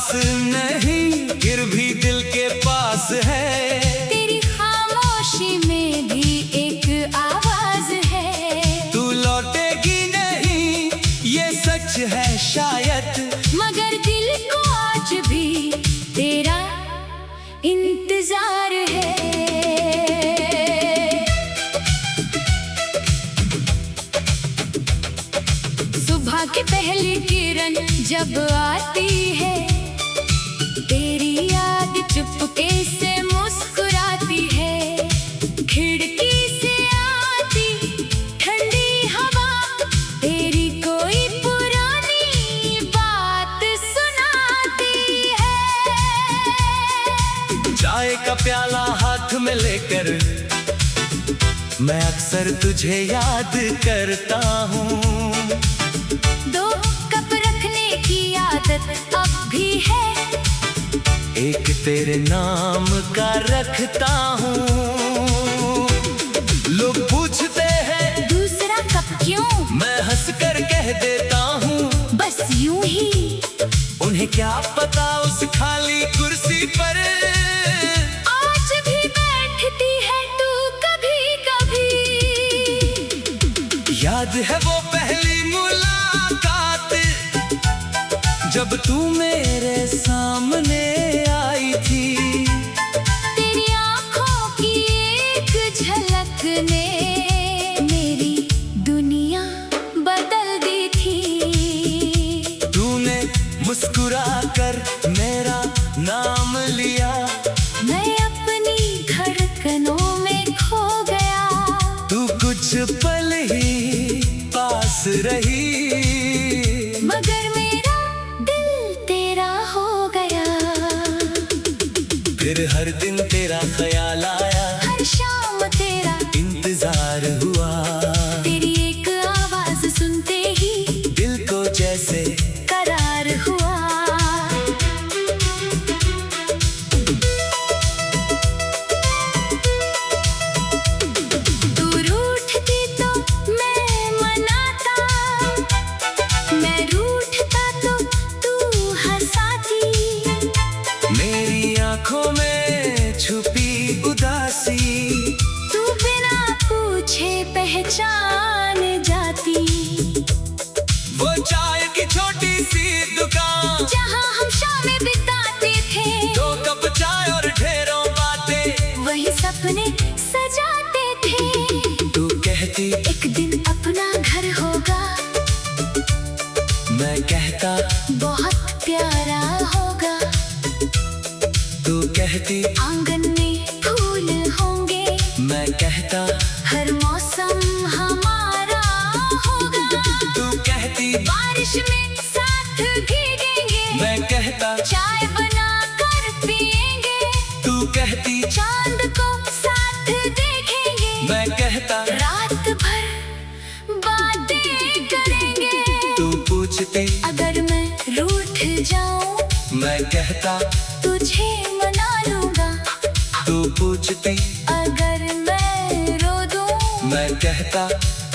पास नहीं फिर भी दिल के पास है। तेरी खामोशी में भी एक आवाज है। तू लौटेगी नहीं ये सच है शायद, मगर दिल को आज भी तेरा इंतजार है। सुबह की पहली किरण जब आती है, तेरी याद चुपके से मुस्कुराती है। खिड़की से आती ठंडी हवा तेरी कोई पुरानी बात सुनाती है। चाय का प्याला हाथ में लेकर मैं अक्सर तुझे याद करता हूँ। दो कप रखने की आदत अब भी है, एक तेरे नाम का रखता हूँ। लोग पूछते हैं दूसरा कप क्यों, मैं हंसकर कह देता हूँ बस यूं ही। उन्हें क्या पता उस खाली कुर्सी पर आज भी बैठती है तू कभी कभी। याद है वो पहली मुलाकात जब तू मेरे सामने आई थी। तेरी आंखों की एक झलक ने मेरी दुनिया बदल दी थी। तूने मुस्कुरा कर मेरा नाम लिया, मैं अपनी धड़कनों में खो गया। तू कुछ पल ही पास रही, मगर मेरा दिल तेरा हो गया। फिर हर दिन तेरा ख्याल आया, हर शाम तेरा इंतजार हुआ। तेरी एक आवाज सुनते ही दिल को जैसे करार हुआ। तू रूठती तो मैं मनाता, मैं रूठता तो तू हंसाती। मेरी आंखों में छुपी उदासी, तू बिना पूछे पहचान जाती। वो चाय की छोटी सी दुकान जहाँ हम शामें बिताते थे, 2 कप चाय और ढेरों बातें, वही सपने सजाते थे। तू कहती एक दिन अपना घर होगा, मैं कहता बहुत प्यारा होगा। तू कहती आंगन में फूल होंगे, मैं कहता हर मौसम हमारा होगा। तू कहती बारिश में साथ भीगेंगे, मैं कहता चाय बना कर पिएंगे। तू कहती चांद को साथ देखेंगे, मैं कहता रात भर बातें करेंगे। तू पूछती अगर मैं रूठ जाऊं, मैं कहता तुझे मना लूंगा। तू पूछती अगर मैं रो दूं, मैं कहता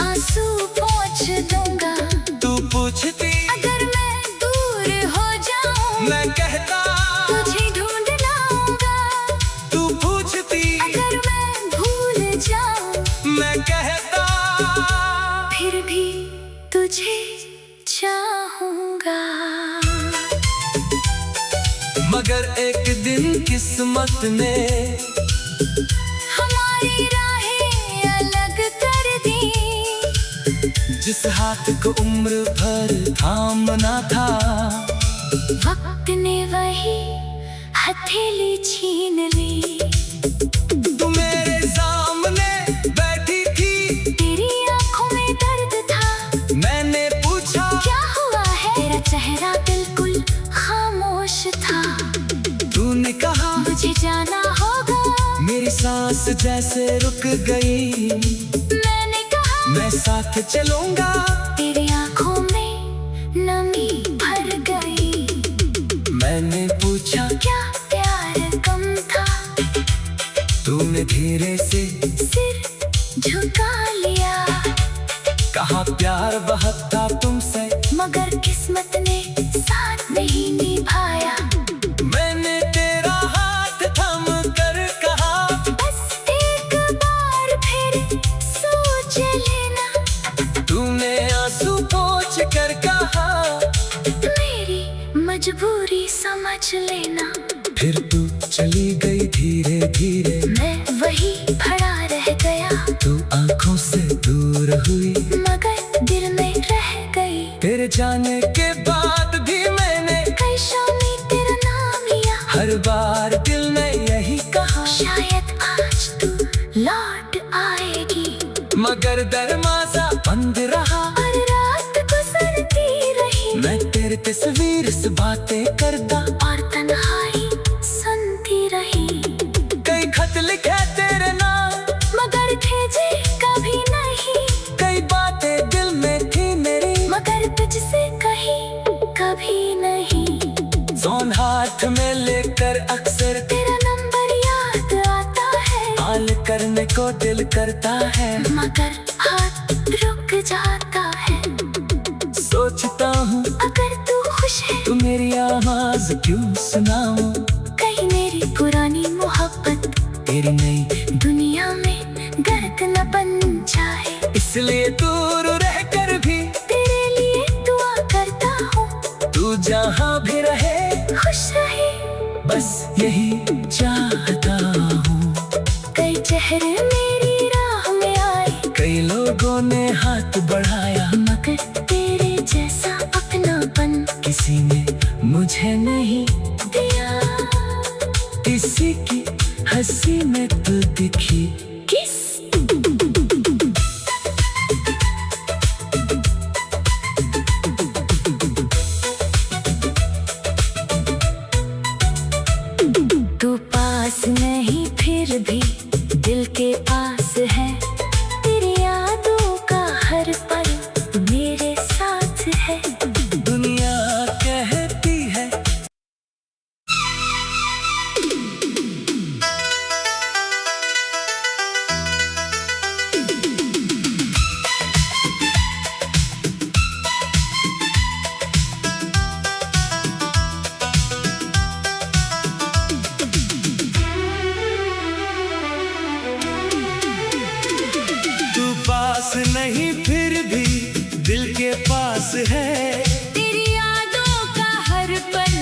आंसू पोंछ दूंगा। तू पूछती अगर मैं दूर हो जाऊं, मैं कहता तुझे ढूंढ लाऊंगा। तू पूछती अगर मैं भूल जाऊं, मैं कहता फिर भी तुझे चाहूंगा। मगर एक दिन किस्मत ने हमारी राहें अलग कर दी। जिस हाथ को उम्र भर थामना था, वक्त ने वही हथेली छीन ली। तू मेरे सामने बैठी थी, तेरी आंखों में दर्द था, मैंने पूछा क्या हुआ है। तेरा चेहरा बिल्कुल खामोश था। तूने कहा मुझे जाना होगा, मेरी सांस जैसे रुक गई। मैंने कहा मैं साथ चलूंगा, तेरी आंखों में नमी भर गई। मैंने पूछा क्या प्यार कम था, तूने धीरे से सिर झुका लिया। कहा प्यार बहुत था तुमसे, मगर किस्मत ने साथ नहीं निभाया। सोच लेना। फिर तू चली गई धीरे धीरे, मैं वही खड़ा रह गया। तू आंखों से दूर हुई मगर दिल में रह गई। तेरे जाने के बाद भी मैंने कई शामी तेरा नाम लिया। हर बार दिल ने यही कहा, शायद आज तू लौट आएगी। मगर दरवाजा बंद रहा और रात गुजरती रही। मैं तेरी तस्वीर से बातें करता और तन्हाई सुनती रही। कई खत लिखे तेरे नाम, मगर भेजे कभी नहीं। कई बातें दिल में थी मेरी, मगर तुझसे कही कभी नहीं। फोन हाथ में लेकर अक्सर तेरा नंबर याद आता है। कॉल करने को दिल करता है, मगर हाथ रुक जाता है। सोचता हूँ अगर तू खुश है तू मेरी आवाज क्यों सुनाऊं। कहीं मेरी पुरानी मोहब्बत तेरी नई दुनिया में गर्द न बन जाए। इसलिए दूर रहकर भी तेरे लिए दुआ करता हूँ। तू जहाँ भी रहे खुश रहे, बस यही चाहता हूँ। कई चेहरे मेरी राह में आए। कई लोगों ने हाथ बढ़ाया, मगर तेरे जैसा अपनापन किसी ने मुझे नहीं दिया। किसी की हंसी में तू दिखी। किस तू पास नहीं फिर भी दिल के पास है। तेरी यादों का हर पल मेरे साथ है। दुनिया कहती है तू पास नहीं फिर भी दिल के पास है। तेरी यादों का हर पल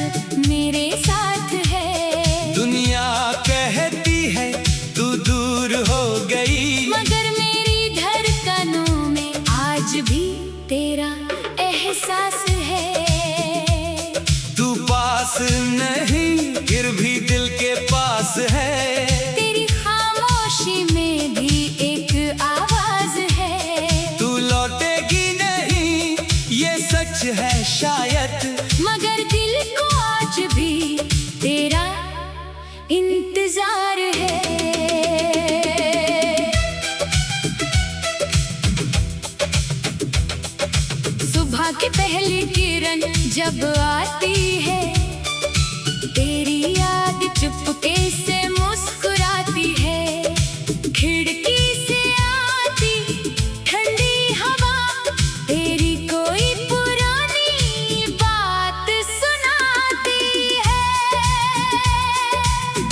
मेरे साथ है। दुनिया कहती है तू दूर हो गई, मगर मेरी धड़कनों में आज भी तेरा एहसास है। तू पास नहीं फिर भी दिल के पास है। तेरी खामोशी में भी एक आवाज है। तू लौटेगी नहीं ये सच है शायद, मगर दिल को आज भी तेरा इंतजार है। सुबह की पहली किरण जब आती है। तेरी याद चुपके से मुस्कुराती है। खिड़की से आती ठंडी हवा तेरी कोई पुरानी बात सुनाती है।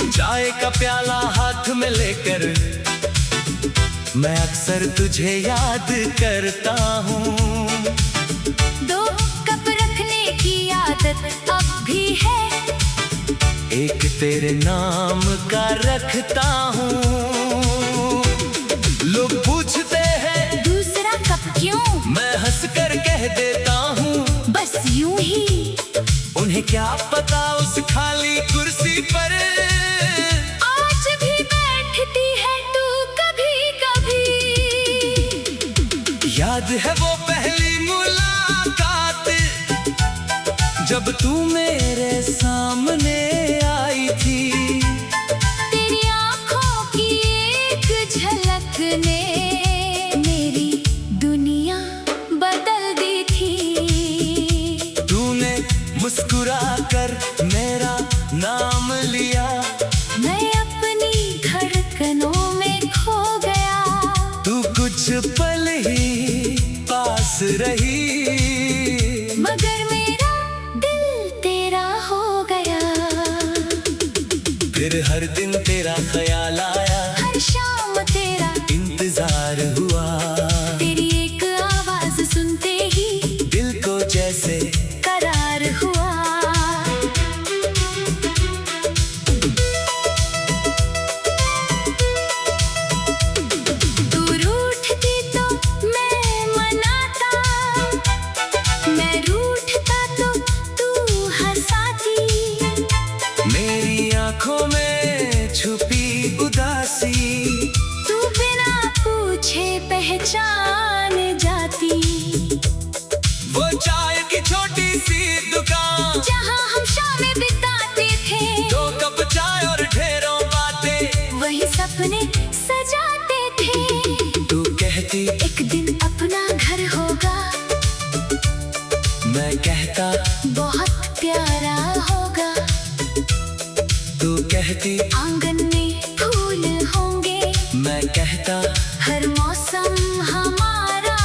चाय का प्याला हाथ में लेकर मैं अक्सर तुझे याद करता हूँ। दो कप रखने की आदत अब भी है। एक तेरे नाम का रखता हूँ। लोग पूछते हैं दूसरा कप क्यों? मैं हंसकर कह देता हूँ बस यूं ही। उन्हें क्या पता उस खाली कुर्सी पर आज भी बैठती है तू कभी कभी। याद है वो पहली मुलाकात जब तू मेरे सामने आई थी। तेरी आंखों की एक झलक ने मेरी दुनिया बदल दी थी। तूने मुस्कुरा कर मेरा नाम लिया, मैं अपनी धड़कनों में खो गया। तू कुछ पल ही पास रही, मगर मेरा दिल तेरा हो गया। फिर हर दिन तेरा ख्याल आया, हर शाम तेरा इंतजार हुआ। तेरी एक आवाज सुनते ही दिल को जैसे करार हुआ। कहती आंगन में फूल होंगे, मैं कहता हर मौसम हमारा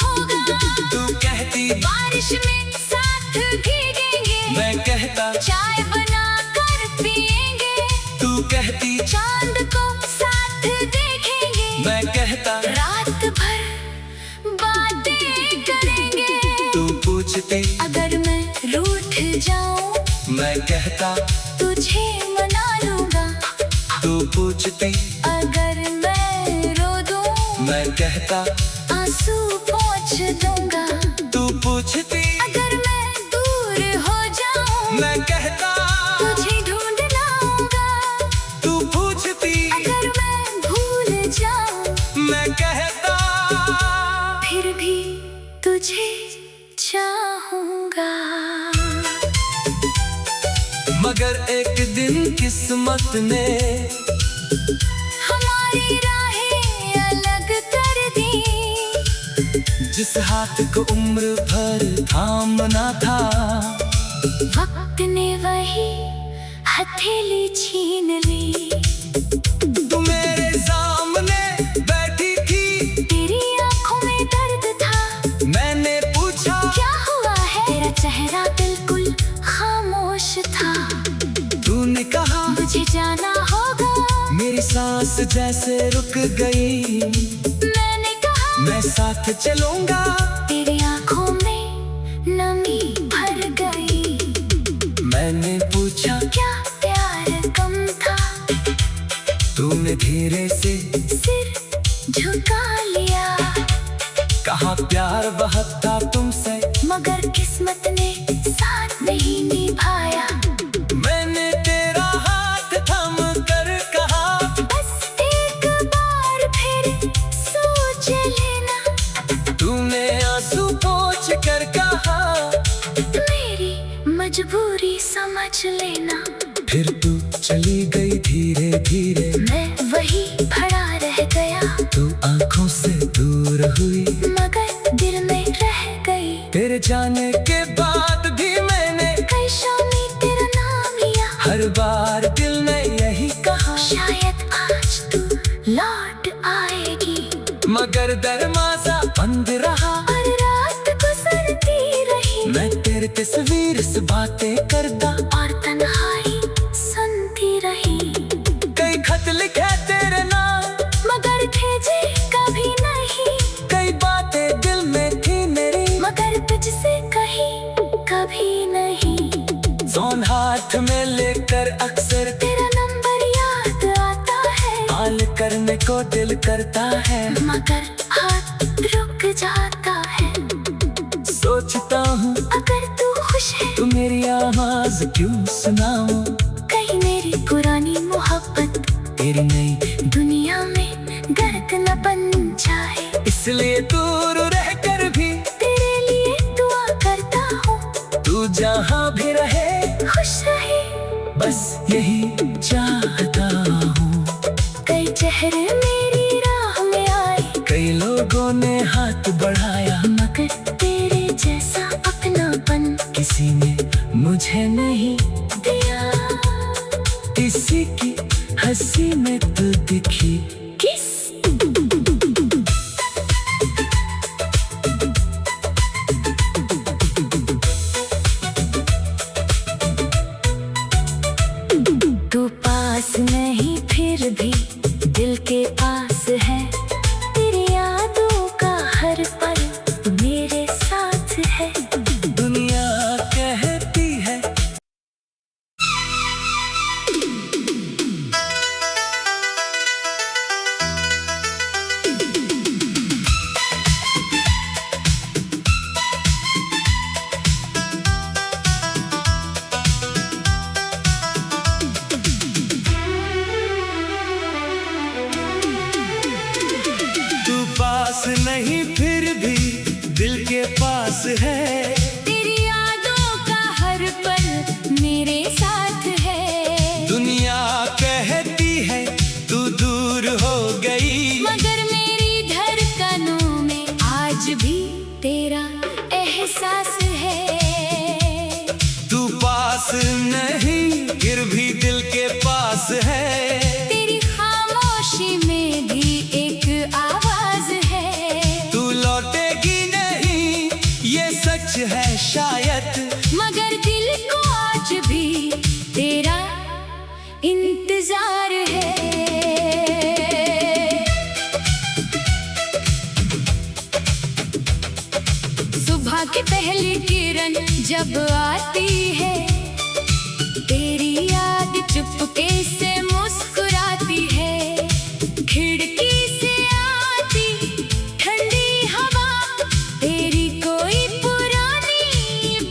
होगा। तू कहती बारिश में साथ भीगेंगे, मैं कहता चाय बना कर पिएंगे। तू कहती चांद को साथ देखेंगे, मैं कहता रात भर बातें करेंगे। तू पूछती अगर मैं रूठ जाऊं, मैं कहता तुझे मना लूंगा। तू पूछती अगर मैं रो दूं, मैं कहता आंसू पोंछ दूंगा। तू पूछती अगर मैं दूर हो जाऊं, मैं कहता तुझे ढूंढ लाऊंगा। तू पूछती अगर मैं भूल जाऊं, मैं कहता फिर भी तुझे चाहूंगा। मगर एक दिन किस्मत ने हमारी राहें अलग कर दी। जिस हाथ को उम्र भर थामना था, वक्त ने वही हथेली छीन ली। तू मेरे सामने बैठी थी, तेरी आंखों में दर्द था। मैंने पूछा क्या हुआ है? तेरा चेहरा बिल्कुल खामोश था। तूने कहा मुझे जाना होगा। मेरी सांस जैसे रुक गई। मैंने कहा मैं साथ चलूंगा। तेरी आंखों में नमी भर गई। मैंने पूछा क्या प्यार कम था? तूने धीरे से सिर झुका लिया। कहा प्यार बहुत था तुमसे, मगर किस्मत ने साथ नहीं निभाया। मैंने तेरा हाथ थाम कर कहा बस एक बार फिर सोच लेना। तूने आंसू पोंछ कर कहा मेरी मजबूरी समझ लेना। फिर तू चली गई धीरे धीरे। मैं वही खड़ा रह गया, तू आंखों से दूर हुई, मगर दिल में रह गई। तेरे जाने के बाद भी मैंने कई शामी तेरा नाम लिया। हर बार दिल ने यही कहा शायद आज तू लौट आएगी। मगर दरवाजा बंद रहा। और रात गुजरती रही, मैं तेरे तस्वीर से बातें करता, और तन्हाई सुनती रही। कई खत लिखे तेरे नाम, मगर भेजे कभी नहीं। कई बातें दिल में थी मेरी, मगर तुझसे कही कभी नहीं। फोन हाथ में लेकर अक्सर तेरा नंबर याद आता है। कॉल करने को दिल करता है, मगर हाथ रुक जाता है। सोचता हूँ अगर तू खुश है, तू मेरी आवाज क्यों सुनाऊं। कहीं मेरी पुरानी मोहब्बत तेरी नई दुनिया में गर्द न बन जाए। इसलिए दूर रहकर भी तेरे लिए दुआ करता हूँ। तू जहाँ भी रहे खुश रहे, बस यही चाहता हूँ। कई चेहरे मेरी राह में आए, कई लोगों ने हाथ बढ़ाया, मगर तेरे जैसा अपनापन किसी ने मुझे नहीं दिया। किसी की हंसी में तू दिखी। किस तू पास नहीं फिर भी दिल के पास है। तेरी यादों का हर पल मेरे साथ है। दुनिया कहती है जब आती है तेरी याद, चुपके से मुस्कुराती है। खिड़की से आती ठंडी हवा, तेरी कोई पुरानी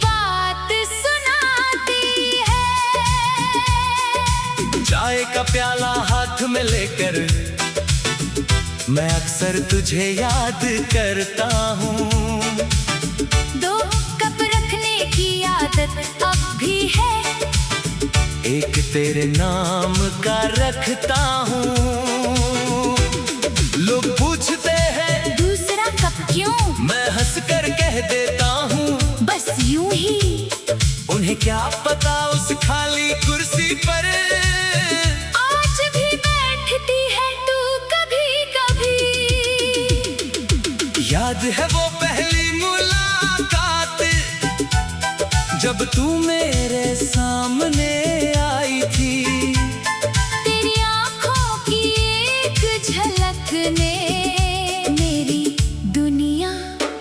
बात सुनाती है। चाय का प्याला हाथ में लेकर मैं अक्सर तुझे याद करता हूँ। दो कप रखने की आदत अब भी है, एक तेरे नाम का रखता हूँ। लोग पूछते हैं दूसरा कप क्यों, मैं हंस कर कह देता हूँ बस यूं ही। उन्हें क्या पता उस खाली कुर्सी पर आज भी बैठती है तू कभी कभी। याद है वो पहली मुलाकात जब तू मेरे सामने आई थी। तेरी आँखों की एक झलक ने मेरी दुनिया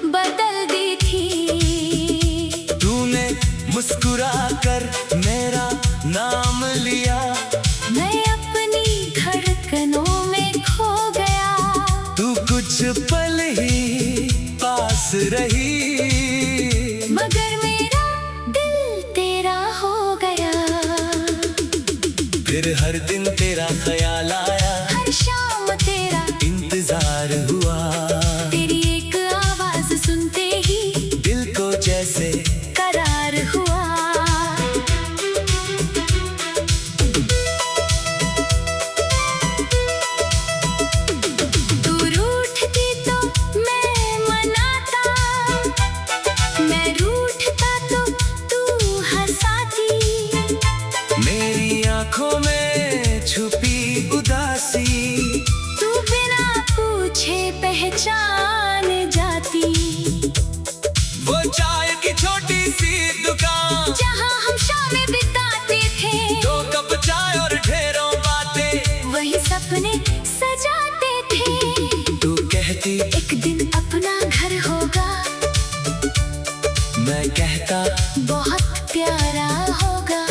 बदल दी थी। तूने मुस्कुरा कर मेरा नाम लिया, मैं अपनी धड़कनों में खो गया। तू कुछ पल ही पास रही, मगर मेरा दिल तेरा हो गया। फिर हर दिन तेरा ख्याल आया, हर शाम तेरा इंतजार हुआ। तेरी एक आवाज सुनते ही दिल को जैसे करार हुआ। तू रूठती तो मैं मनाता, मैं रूठता तो तू हंसाती। मेरी आंखों में छुपी उदासी, तू बिना पूछे पहचान जाती। वो चाय की छोटी सी दुकान जहाँ हम शामें बिताते थे, 2 कप चाय और ढेरों बातें, वही सपने सजाते थे। तू कहती एक दिन अपना घर होगा, मैं कहता बहुत प्यारा होगा।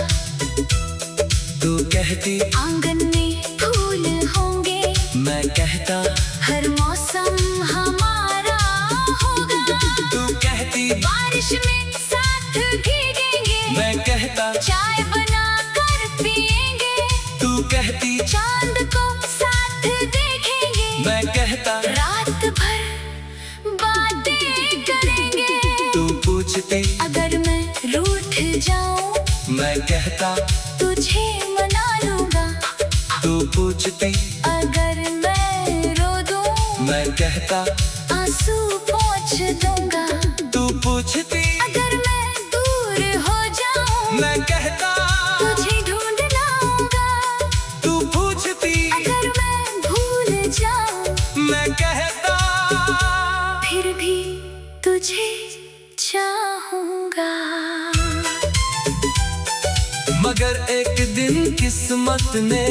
तू कहती आंगन में फूल होंगे, मैं कहता हर मौसम हमारा होगा। तू कहती बारिश में साथ भीगेंगे, मैं कहता चाय बना कर पिएंगे। तू कहती चांद को साथ देखेंगे, मैं कहता रात भर बातें करेंगे। तू पूछती अगर मैं रूठ जाऊं, मैं कहता तुझे मना लूंगा। तू पूछती अगर मैं रो दूं, मैं कहता आंसू पोंछ दूंगा। तू पूछती अगर मैं दूर हो जाऊं, मैं कहता तुझे ढूंढ लाऊंगा। तू पूछती अगर मैं भूल जाऊं, मैं कहता फिर भी तुझे चाहूंगा। मगर एक दिन किस्मत ने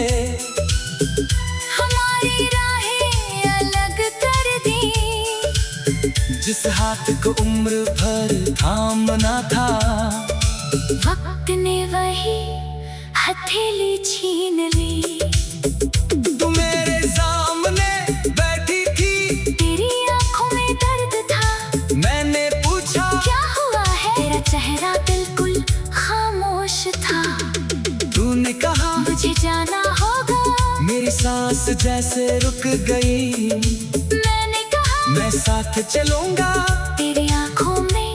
हमारी राहें अलग कर दी। जिस हाथ को उम्र भर थामना था, वक्त ने वही हथेली छीन ली। तू मेरे सामने बैठी थी, तेरी आंखों में दर्द था, मैंने पूछा क्या हुआ है? तेरा चेहरा बिल्कुल खामोश था। तूने कहा मुझे जाना होगा। मेरी सांस जैसे रुक गई, मैंने कहा मैं साथ चलूंगा। तेरी आंखों में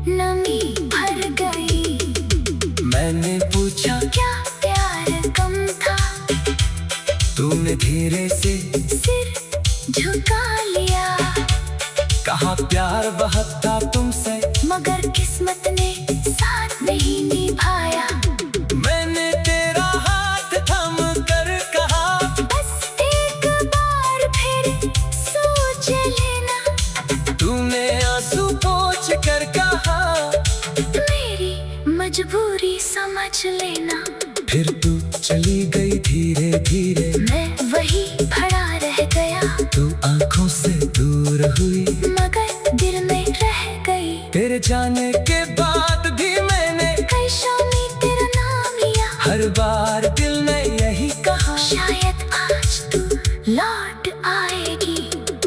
नमी भर गई। मैंने पूछा क्या प्यार कम था? तूने धीरे से सिर झुका लिया। कहा प्यार बहुत था तुमसे, मगर किस्मत ने साथ नहीं निभाया। मैंने तेरा हाथ थम कर कहा बस एक बार फिर सोच लेना। तूने आंसू पोंछ कर कहा मेरी मजबूरी समझ लेना। फिर तू चली गई धीरे धीरे, मैं वही खड़ा रह गया। तू आंखों से दूर हुई, मगर दिल में रह गई। तेरे जाने के बाद भी हर बार दिल ने यही कहा, शायद आज तू लौट आएगी,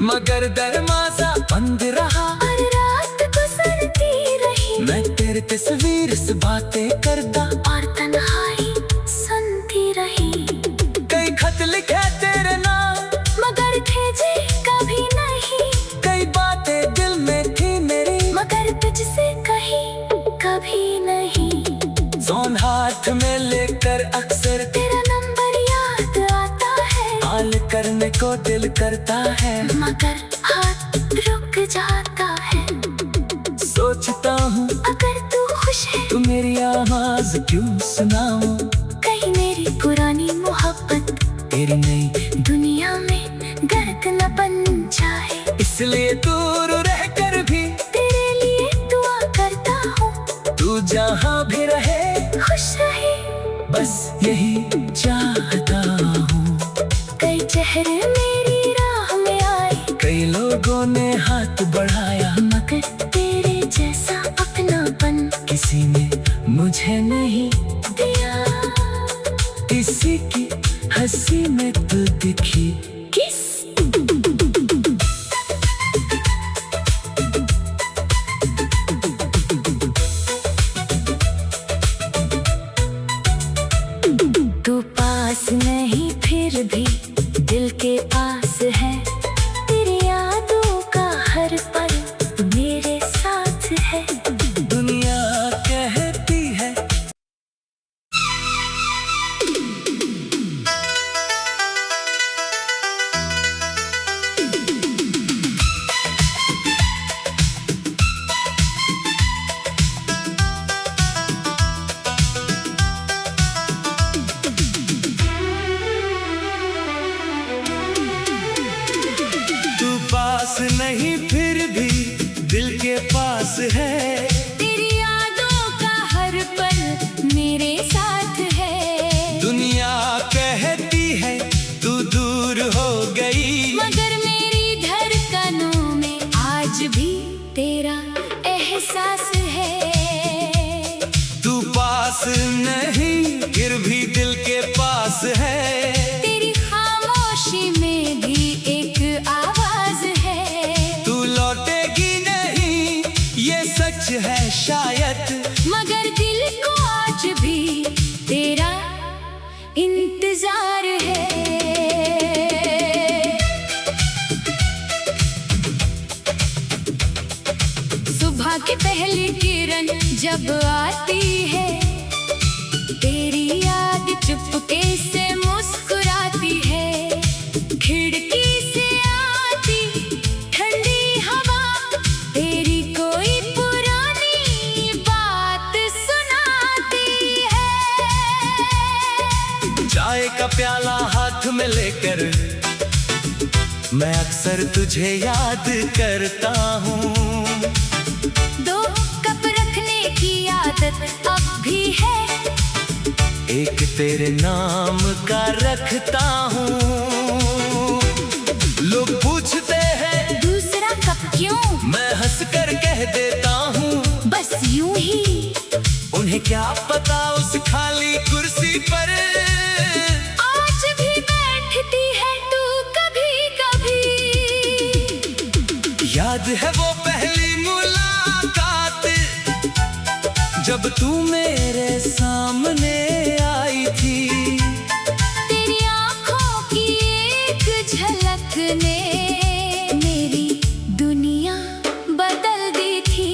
मगर दरवाजा बंद रहा और रात गुजरती रही। मैं तेरी तस्वीर से बातें करता और तन्हाई सुनती रही। कई खत लिखे तेरे नाम, मगर भेजे कभी नहीं। कई बातें दिल में थी मेरी, मगर तुझसे कही कभी नहीं। फोन हाथ में लेकर अक्सर तेरा नंबर याद आता है, कॉल करने को दिल करता है, मगर हाथ रुक जाता है। सोचता हूँ अगर तू खुश है तू मेरी आवाज क्यों सुनाऊं, कहीं मेरी पुरानी मोहब्बत तेरी नई दुनिया में गर्द न बन जाए। इसलिए दूर रहकर भी तेरे लिए दुआ करता हूँ, तू जहाँ भी रहे खुश रहे, बस यही चाहता हूँ। कई चेहरे मेरी राह में आए, कई लोगों ने हाथ बढ़ाया, मगर तेरे जैसा अपनापन किसी ने मुझे नहीं दिया। किसी की हंसी में तू दिखी, किस तू पास नहीं फिर भी दिल के पास है, तेरी यादों का हर पल मेरे साथ है। दुनिया कहती है तू पास नहीं फिर भी दिल के पास है, तेरी यादों का हर पल मेरे साथ है। दुनिया कहती है तू दूर हो गई, मगर मेरी धड़कनों में आज भी तेरा एहसास है। तू पास नहीं फिर भी दिल के पास है, तेरी खामोशी में भी एक आवाज है। तू लौटेगी नहीं ये सच है शायद, मगर दिल को आज भी तेरा इंतजार है। सुबह की पहली किरण जब आती है, तेरी याद चुपके से मुस्कुराती है। खिड़की से आती ठंडी हवा तेरी कोई पुरानी बात सुनाती है। चाय का प्याला हाथ में लेकर मैं अक्सर तुझे याद करता हूँ, दो कप रखने की आदत अब भी है, एक तेरे नाम का रखता हूँ। लोग पूछते हैं दूसरा कप क्यों, मैं हंस कर कह देता हूँ, बस यूं ही। उन्हें क्या पता उस खाली कुर्सी पर आज भी बैठती है तू कभी कभी। याद है वो पहली मुलाकात जब तू मेरे सामने आई थी, तेरी आंखों की एक झलक ने मेरी दुनिया बदल दी थी।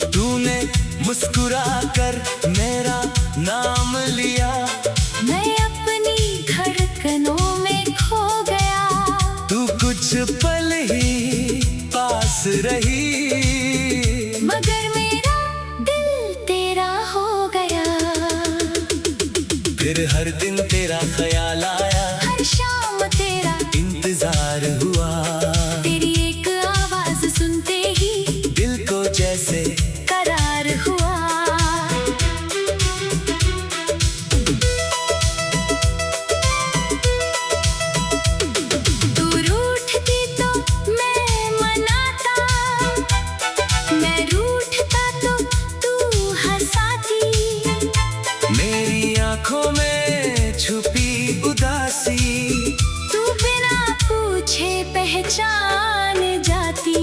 तूने मुस्कुरा कर मेरा नाम लिया, मैं अपनी धड़कनों में खो गया। तू कुछ पल ही पास रही, मगर मेरा दिल तेरा हो गया। फिर हर दिन तेरा ख्याल आया, हर शाम तेरा इंतजार हुआ, तेरी एक आवाज सुनते ही दिल को जैसे करार हुआ। तू रूठती तो मैं मनाता, मैं रूठता तो तू हंसाती। मेरी आंखों में छुपी उदासी, तू बिना पूछे पहचान जाती।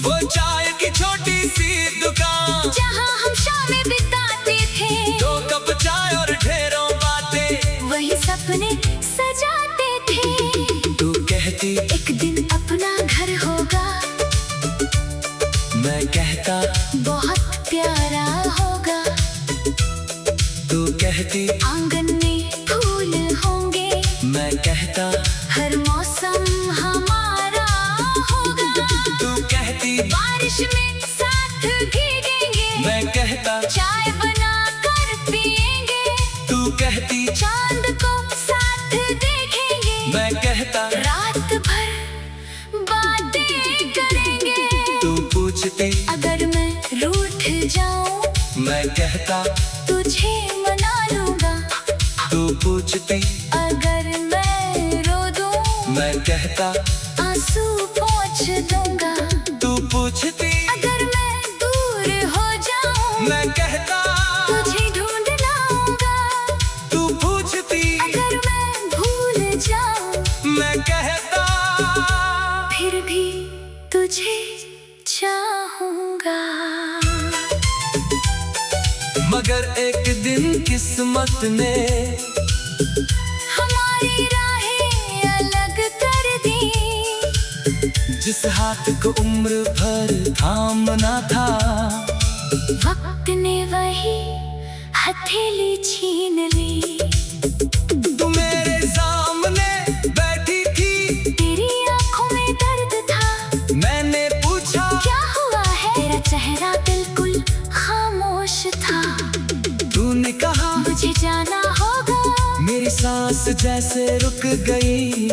वो चाय की छोटी सी दुकान जहाँ हम शामें बिताते थे, 2 कप चाय और ढेरों बातें, वही सपने सजाते थे। तू कहती एक दिन अपना घर होगा, मैं कहता बहुत प्यारा होगा। तू कहती आंगन में फूल होंगे, मैं कहता हर मौसम हमारा होगा। तू कहती बारिश में साथ भीगेंगे, मैं कहता चाय बना कर पिएंगे। तू कहती चांद को साथ देखेंगे, मैं कहता रात भर बातें करेंगे। तू पूछती अगर मैं रूठ जाऊं, मैं कहता तुझे मना लूंगा। तू पूछती अगर मैं रो दूं, मैं कहता आंसू पोंछ दूंगा। तू पूछती अगर मैं दूर हो जाऊं, मैं कहता तुझे ढूंढ लाऊंगा। तू पूछती अगर मैं भूल जाऊं, मैं कहता फिर भी तुझे चाहूंगा। मगर एक दिन किस्मत ने हमारी राहें अलग कर दी। जिस हाथ को उम्र भर थामना था, वक्त ने वही हथेली छीन ली। तू मेरे सामने बैठी थी, तेरी आंखों में दर्द था। मैंने पूछा क्या हुआ है? तेरा चेहरा बिल्कुल खामोश था। तूने कहा मुझे जाना होगा। मेरी सांस जैसे रुक गई,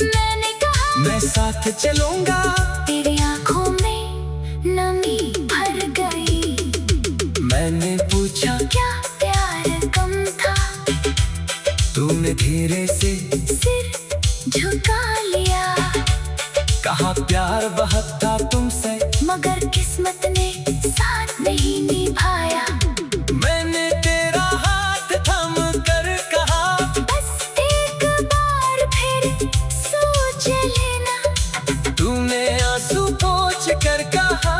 मैंने कहा मैं साथ चलूंगा। तेरी आंखों में नमी भर गई। मैंने पूछा क्या प्यार कम था? तूने धीरे से सिर झुका लिया। कहा प्यार बहुत था तुमसे, मगर किस्मत ने साथ नहीं निभाया। मैंने तेरा हाथ थम कर कहा बस एक बार फिर सोच लेना। तूने आंसू पोंछ कर कहा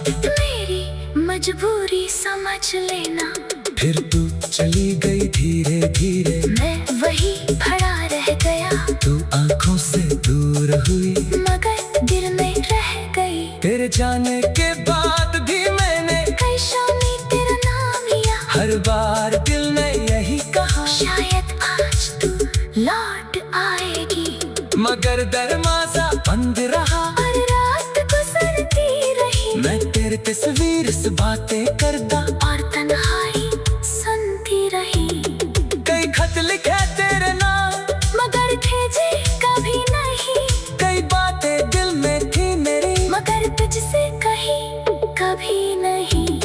मेरी मजबूरी समझ लेना। फिर तू चली गई धीरे धीरे, मैं वही खड़ा रह गया, तू आंखों से दूर हुई। मगर दिल में रह गई। तेरे जाने के बाद भी मैंने कई शामी तेरा नाम लिया। हर बार दिल ने यही कहा, शायद आज तू लौट आएगी। मगर दरवाजा बंद रहा। और रात गुजरती रही, मैं तेरे तस्वीर से बातें करता, और तन्हाई सुनती रही। कई खत लिखे तेरे नाम, मगर भेजे कभी नहीं। कई बातें दिल में थी मेरी, मगर तुझसे कही कभी नहीं।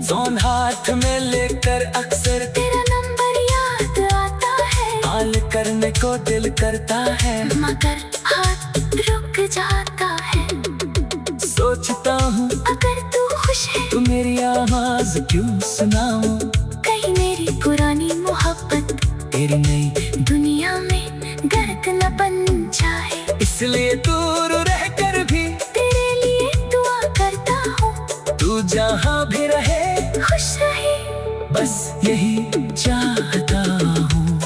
फोन हाथ में लेकर अक्सर तेरा नंबर याद आता है। कॉल करने को दिल करता है, मगर हाथ रुक जाता है। सोचता हूँ अगर तू खुश है, तू मेरी आवाज क्यों सुनाऊं। कहीं मेरी पुरानी मोहब्बत तेरी नई दुनिया में गर्क न बन जाए। इसलिए दूर रहकर भी तेरे लिए दुआ करता हूँ। तू जहाँ भी रहे खुश रहे, बस यही चाहता हूँ।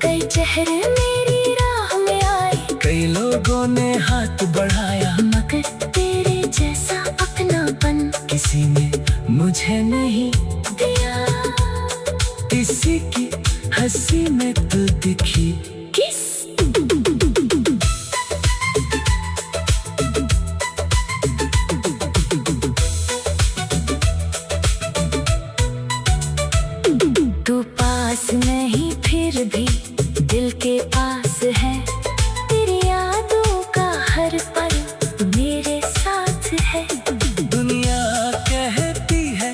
कई चेहरे मेरी राह में आए, कई लोगों ने हाथ बढ़ाया, मगर तेरे जैसा अपनापन किसी ने मुझे नहीं दिया। किसी की हंसी में तो दिखी किस तू पास नहीं फिर भी दिल के पास है। तेरी यादों का हर पल मेरे साथ है। दुनिया कहती है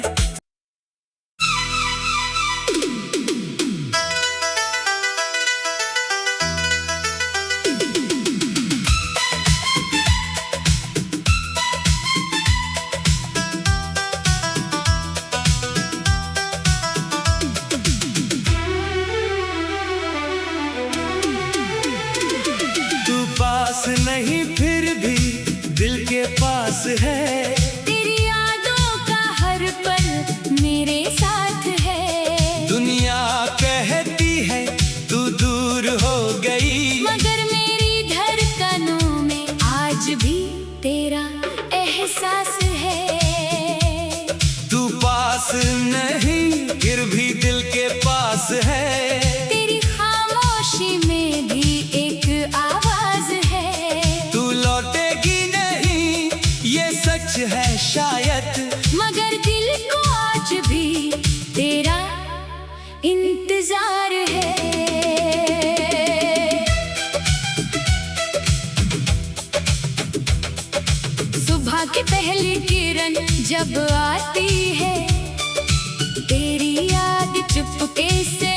राज है। तेरी खामोशी में भी एक आवाज है। तू लौटेगी नहीं ये सच है शायद, मगर दिल को आज भी तेरा इंतजार है। सुबह की पहली किरण जब आती है, तेरी याद चुपके से